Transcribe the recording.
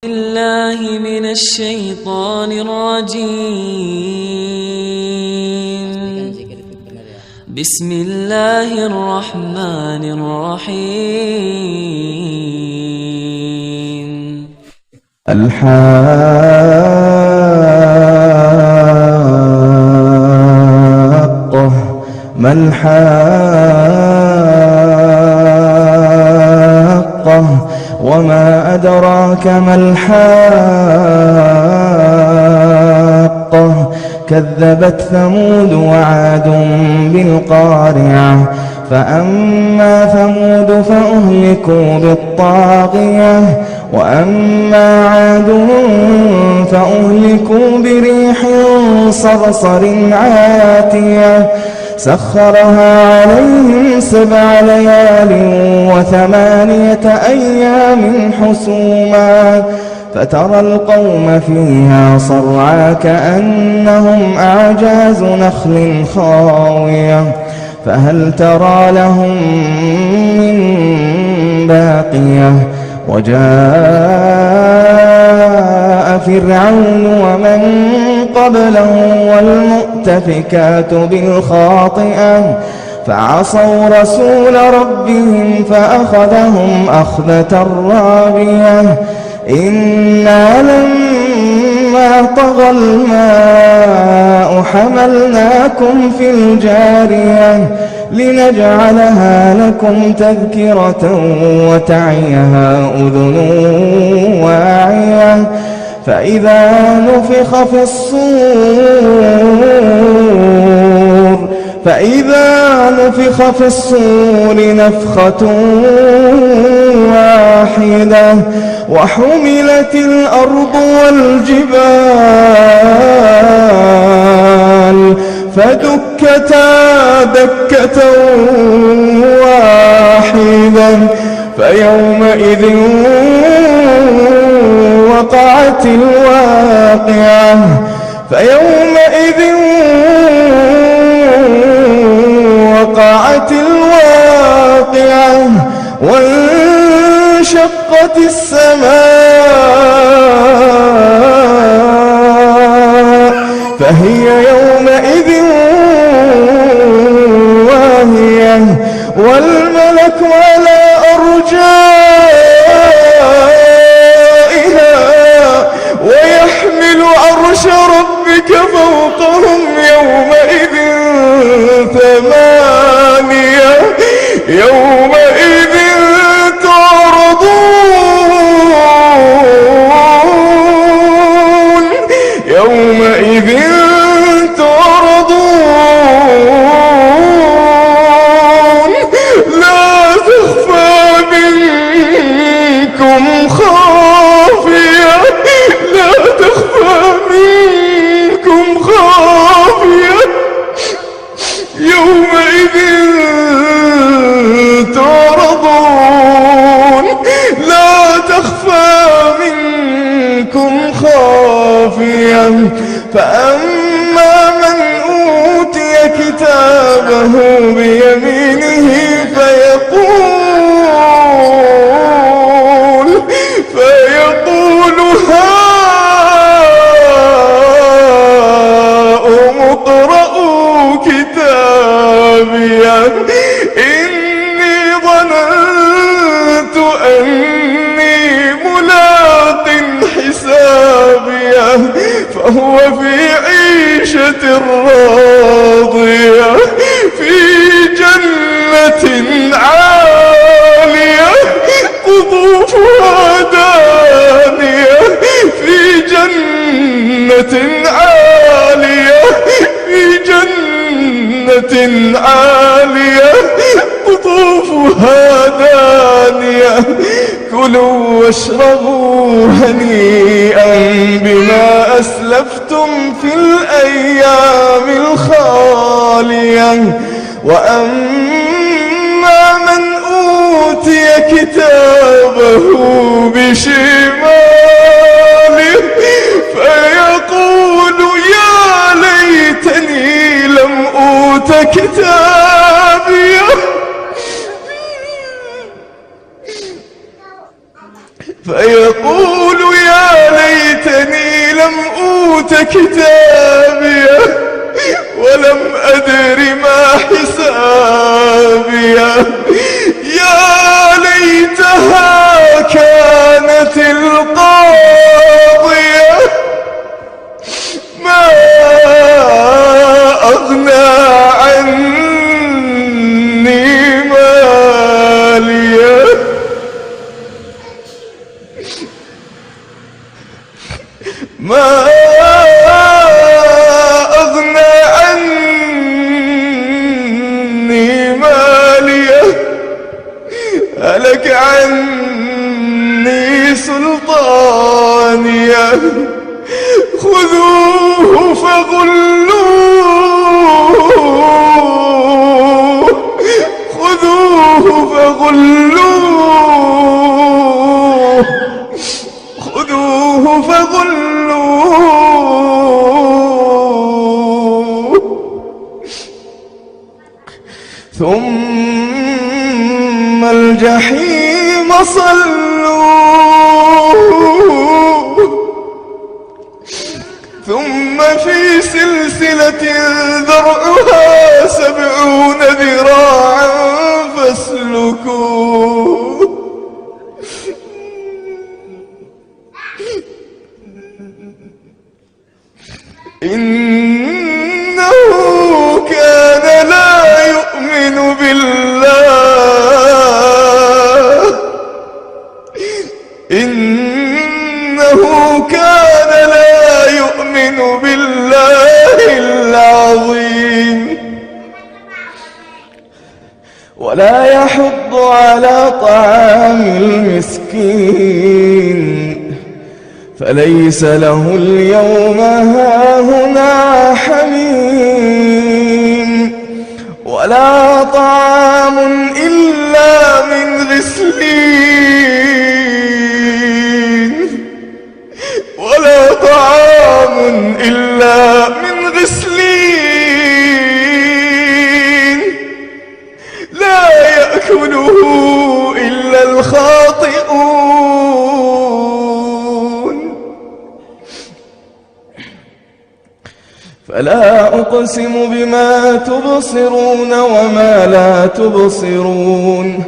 الله من الشيطان الرجيم. بسم الله الرحمن الرحيم. الحاقة ما الحاقة وما أدراك ما الحاقة كذبت ثمود وعاد بالقارعة فأما ثمود فأهلكوا بالطاغية وأما عاد فأهلكوا بريح صرصر عاتية سخرها عليهم 7 ليال و8 أيام حسوما فترى القوم فيها صرعى كأنهم أعجاز نخل خاوية فهل ترى لهم من باقية وجاء فرعون ومن قبله والمؤتفكات بالخاطئة فعصوا رسول ربهم فأخذهم أخذة رابية إنا لما طغى الماء حملناكم في الجارية لنجعلها لكم تذكرة وتعيها أذن واعية فإذا نفخ في الصور نفخة واحدة وحملت الأرض والجبال فدكتا دكة واحدة فيومئذ وقعت الواقعة وانشقت السماء فهي يومئذ واهية والملك على أرجائها ويحمل عرش ربك فوقهم يومئذ 8 يومئذ تعرضون لا تخفى منكم خافية يومئذ تعرضون لا تخفى منكم خافية فأما من أوتي كتابه بيمينه فيقول هاؤم اقرءوا كتابيه إني ظننت أني ملاق حسابيه فهو في عيشة راضية في جنة عالية قطوفها دانية في جنة عالية قطوفها دانية كلوا واشربوا هنيئا بما أسلفتم في الأيام الخالية وأما من أوتي كتابه بشماله فيقول يا ليتني لم أوت كتابيه فيقول يا ليتني لم أوت كتابيه ولم أدر ما حسابيه يا ليتها كانت القاضية ما أغنى عني ماليه ما أغنى عني ماليه هلك عني سلطانيه خذوه فغلوه خذوه فغلوه خذوه فغلوه ثم الجحيم صلوه ثم في سلسلة ذرعها 70 ذراعا فاسلكوه إنه كان لا يؤمن بالله إنه كان لا يؤمن بالله العظيم ولا يحض على طعام المسكين فليس له اليوم هاهنا حميم ولا طعام إلا من غسلين ولا طعام إلا من غسلين لا يأكله إلا الخاطئون فلا أقسم بما تبصرون وما لا تبصرون